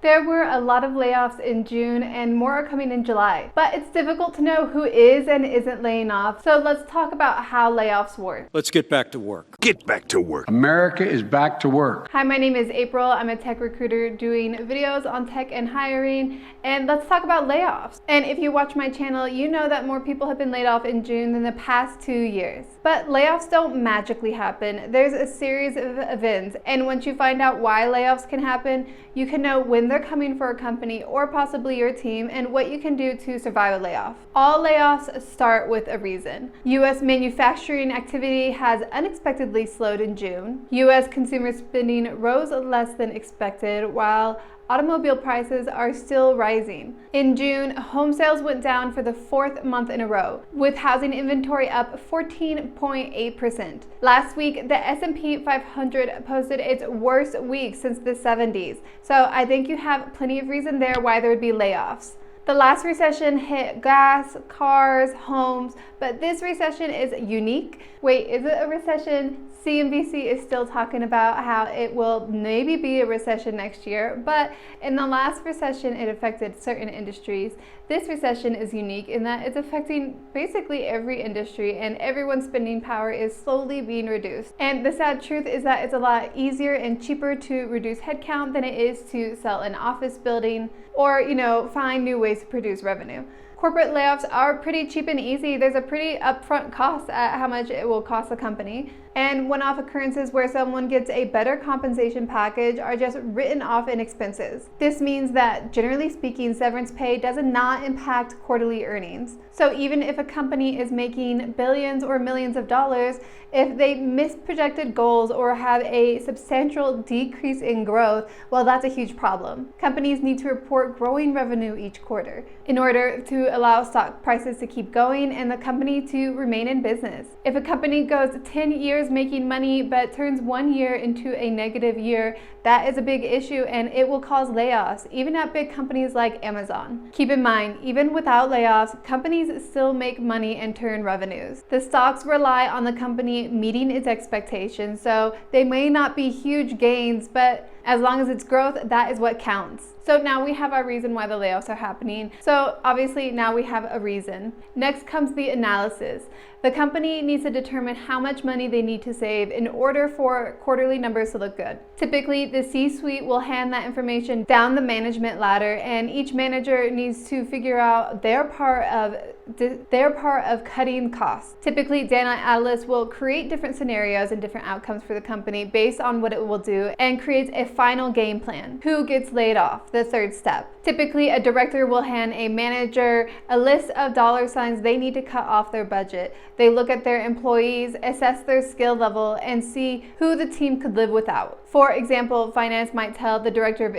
There were a lot of layoffs in June and more are coming in July, but it's difficult to know who is and isn't laying off. So let's talk about how layoffs work. Let's get back to work. Get back to work. America is back to work. Hi, my name is April. I'm a tech recruiter doing videos on tech and hiring, and let's talk about layoffs. And if you watch my channel, you know that more people have been laid off in June than the past 2 years. But layoffs don't magically happen. There's a series of events, and once you find out why layoffs can happen, you can know when they're coming for a company or possibly your team and what you can do to survive a layoff. All layoffs start with a reason. U.S. manufacturing activity has unexpectedly slowed in June. U.S. consumer spending rose less than expected, while automobile prices are still rising. In June, home sales went down for the 4th month in a row, with housing inventory up 14.8%. Last week, the S&P 500 posted its worst week since the 70s, so I think you have plenty of reason there why there would be layoffs. The last recession hit gas, cars, homes, but this recession is unique. Wait, is it a recession? CNBC is still talking about how it will maybe be a recession next year, but in the last recession it affected certain industries. This recession is unique in that it's affecting basically every industry and everyone's spending power is slowly being reduced. And the sad truth is that it's a lot easier and cheaper to reduce headcount than it is to sell an office building or, find new ways to produce revenue. Corporate layoffs are pretty cheap and easy. There's a pretty upfront cost at how much it will cost the company. And one-off occurrences where someone gets a better compensation package are just written off in expenses. This means that, generally speaking, severance pay does not impact quarterly earnings. So even if a company is making billions or millions of dollars, if they miss projected goals or have a substantial decrease in growth, well, that's a huge problem. Companies need to report growing revenue each quarter in order to allow stock prices to keep going and the company to remain in business. If a company goes 10 years making money but turns 1 year into a negative year, that is a big issue and it will cause layoffs, even at big companies like Amazon. Keep in mind, even without layoffs, companies still make money and turn revenues. The stocks rely on the company meeting its expectations, so they may not be huge gains, but as long as it's growth, that is what counts. So now we have our reason why the layoffs are happening. So obviously now we have a reason. Next comes the analysis. The company needs to determine how much money they need to save in order for quarterly numbers to look good. Typically, the C-suite will hand that information down the management ladder, and each manager needs to figure out their part of cutting costs. Typically, data analysts will create different scenarios and different outcomes for the company based on what it will do and creates a final game plan. Who gets laid off? The third step. Typically, a director will hand a manager a list of dollar signs they need to cut off their budget. They look at their employees, assess their skill level, and see who the team could live without. For example, finance might tell the director of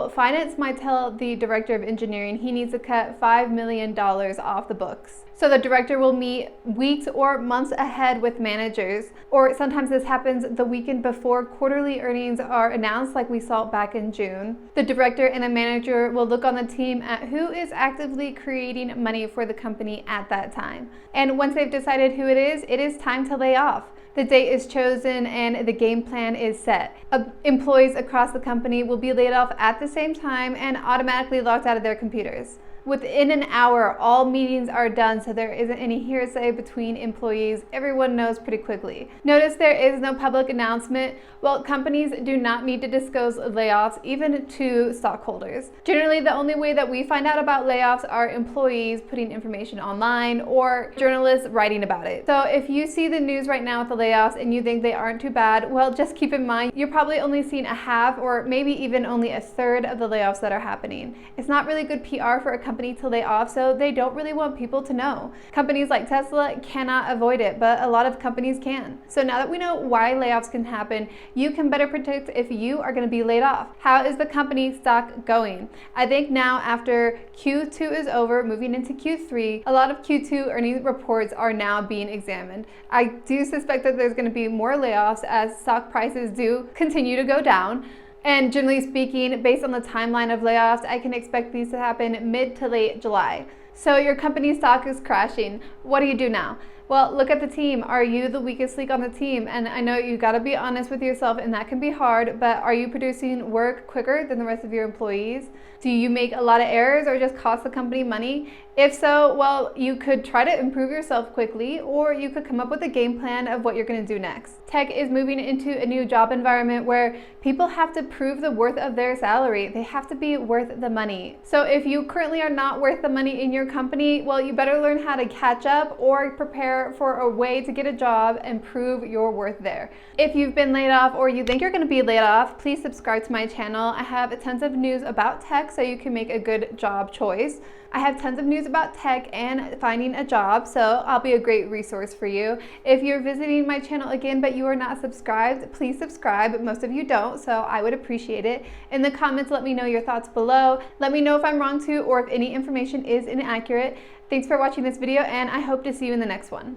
finance might tell the director of engineering he needs to cut $5 million off the books. So the director will meet weeks or months ahead with managers, or sometimes this happens the weekend before quarterly earnings are announced, like we saw back in June. The director and the manager will look on the team at who is actively creating money for the company at that time. And once they've decided who it is time to lay off. The date is chosen and the game plan is set. Employees across the company will be laid off at the same time and automatically locked out of their computers. Within an hour, all meetings are done, so there isn't any hearsay between employees. Everyone knows pretty quickly. Notice there is no public announcement. Well, companies do not need to disclose layoffs, even to stockholders. Generally, the only way that we find out about layoffs are employees putting information online or journalists writing about it. So if you see the news right now with the layoffs and you think they aren't too bad, well, just keep in mind, you're probably only seeing a half or maybe even only a third of the layoffs that are happening. It's not really good PR for a company to lay off, so they don't really want people to know. Companies like Tesla cannot avoid it, but a lot of companies can. So now that we know why layoffs can happen, you can better predict if you are going to be laid off. How is the company stock going? I think now after Q2 is over, moving into Q3, a lot of Q2 earnings reports are now being examined. I do suspect that there's going to be more layoffs as stock prices do continue to go down. And generally speaking, based on the timeline of layoffs, I can expect these to happen mid to late July. So your company stock is crashing. What do you do now? Well, look at the team. Are you the weakest link on the team? And I know you got to be honest with yourself, and that can be hard, but are you producing work quicker than the rest of your employees? Do you make a lot of errors or just cost the company money? If so, well, you could try to improve yourself quickly, or you could come up with a game plan of what you're going to do next. Tech is moving into a new job environment where people have to prove the worth of their salary. They have to be worth the money. So if you currently are not worth the money in your company, well, you better learn how to catch up or prepare for a way to get a job and prove your worth there. If you've been laid off or you think you're going to be laid off, please subscribe to my channel. I have tons of news about tech so you can make a good job choice. I have tons of news about tech and finding a job, so I'll be a great resource for you. If you're visiting my channel again but you are not subscribed, please subscribe. Most of you don't, so I would appreciate it. In the comments, let me know your thoughts below. Let me know if I'm wrong too or if any information is inaccurate. Thanks for watching this video, and I hope to see you in the next one.